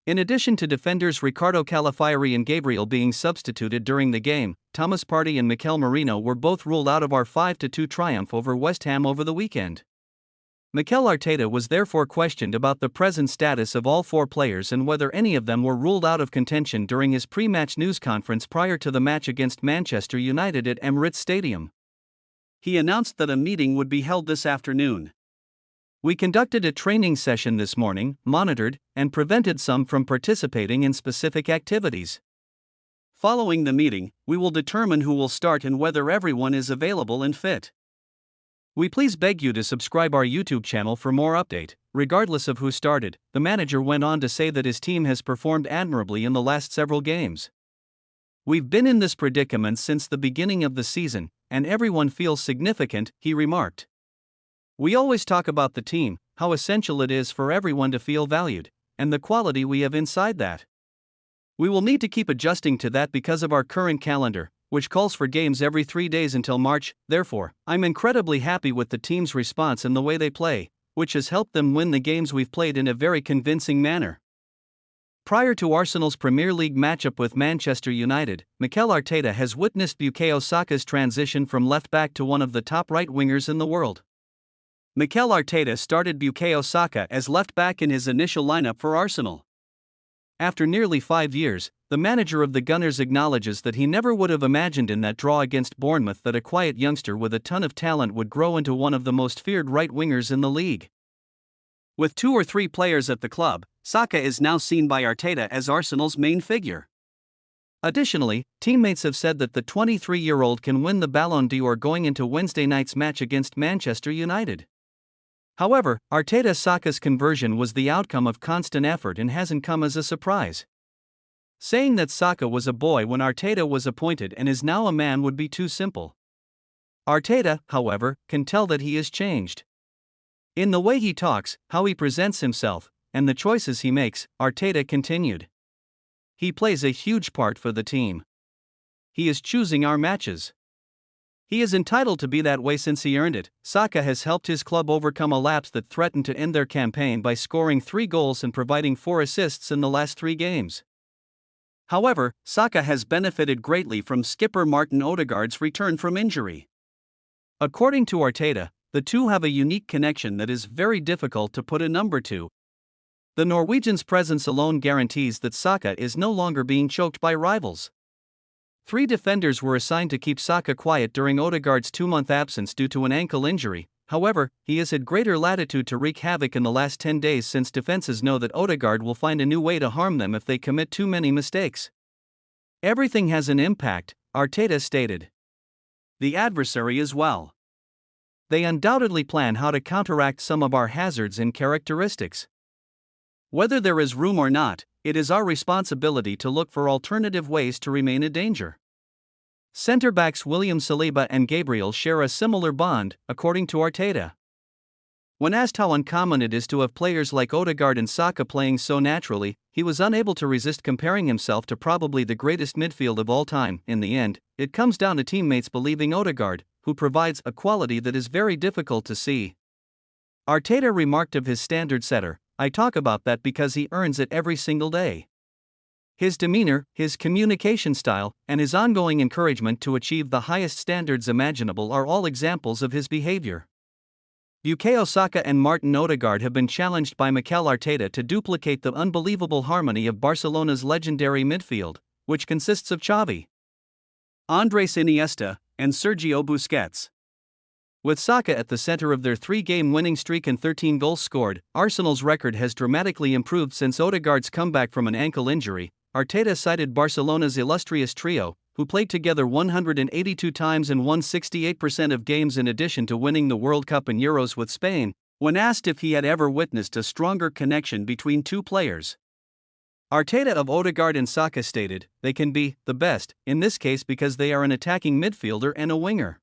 In addition to defenders Ricardo Calafiori and Gabriel being substituted during the game, Thomas Partey and Mikel Merino were both ruled out of our 5-2 triumph over West Ham over the weekend. Mikel Arteta was therefore questioned about the present status of all four players and whether any of them were ruled out of contention during his pre-match news conference prior to the match against Manchester United at Emirates Stadium. He announced that a meeting would be held this afternoon. We conducted a training session this morning, monitored, and prevented some from participating in specific activities. Following the meeting, we will determine who will start and whether everyone is available and fit. We please beg you to subscribe our YouTube channel for more update, regardless of who started. The manager went on to say that his team has performed admirably in the last several games. We've been in this predicament since the beginning of the season, and everyone feels significant, he remarked. We always talk about the team, how essential it is for everyone to feel valued, and the quality we have inside that. We will need to keep adjusting to that because of our current calendar, which calls for games every 3 days until March. Therefore, I'm incredibly happy with the team's response and the way they play, which has helped them win the games we've played in a very convincing manner. Prior to Arsenal's Premier League matchup with Manchester United, Mikel Arteta has witnessed Bukayo Saka's transition from left-back to one of the top right wingers in the world. Mikel Arteta started Bukayo Saka as left-back in his initial lineup for Arsenal. After nearly 5 years, the manager of the Gunners acknowledges that he never would have imagined in that draw against Bournemouth that a quiet youngster with a ton of talent would grow into one of the most feared right wingers in the league. With 2 or 3 players at the club, Saka is now seen by Arteta as Arsenal's main figure. Additionally, teammates have said that the 23-year-old can win the Ballon d'Or going into Wednesday night's match against Manchester United. However, Arteta's Saka's conversion was the outcome of constant effort and hasn't come as a surprise. Saying that Saka was a boy when Arteta was appointed and is now a man would be too simple. Arteta, however, can tell that he is changed. In the way he talks, how he presents himself, and the choices he makes, Arteta continued. He plays a huge part for the team. He is choosing our matches. He is entitled to be that way since he earned it. Saka has helped his club overcome a lapse that threatened to end their campaign by scoring 3 goals and providing 4 assists in the last 3 games. However, Saka has benefited greatly from skipper Martin Odegaard's return from injury. According to Arteta, the two have a unique connection that is very difficult to put a number to. The Norwegian's presence alone guarantees that Saka is no longer being choked by rivals. 3 defenders were assigned to keep Saka quiet during Odegaard's 2-month absence due to an ankle injury. However, he has had greater latitude to wreak havoc in the last 10 days since defenses know that Odegaard will find a new way to harm them if they commit too many mistakes. Everything has an impact, Arteta stated. The adversary as well. They undoubtedly plan how to counteract some of our hazards and characteristics. Whether there is room or not, it is our responsibility to look for alternative ways to remain a danger. Centre-backs William Saliba and Gabriel share a similar bond, according to Arteta. When asked how uncommon it is to have players like Odegaard and Saka playing so naturally, he was unable to resist comparing himself to probably the greatest midfield of all time. In the end, it comes down to teammates believing Odegaard, who provides a quality that is very difficult to see. Arteta remarked of his standard setter, "I talk about that because he earns it every single day." His demeanor, his communication style, and his ongoing encouragement to achieve the highest standards imaginable are all examples of his behavior. Bukayo Saka and Martin Odegaard have been challenged by Mikel Arteta to duplicate the unbelievable harmony of Barcelona's legendary midfield, which consists of Xavi, Andres Iniesta, and Sergio Busquets. With Saka at the center of their 3-game winning streak and 13 goals scored, Arsenal's record has dramatically improved since Odegaard's comeback from an ankle injury. Arteta cited Barcelona's illustrious trio, who played together 182 times and won 68% of games in addition to winning the World Cup and Euros with Spain, when asked if he had ever witnessed a stronger connection between 2 players. Arteta of Odegaard and Saka stated, "They can be the best, in this case because they are an attacking midfielder and a winger.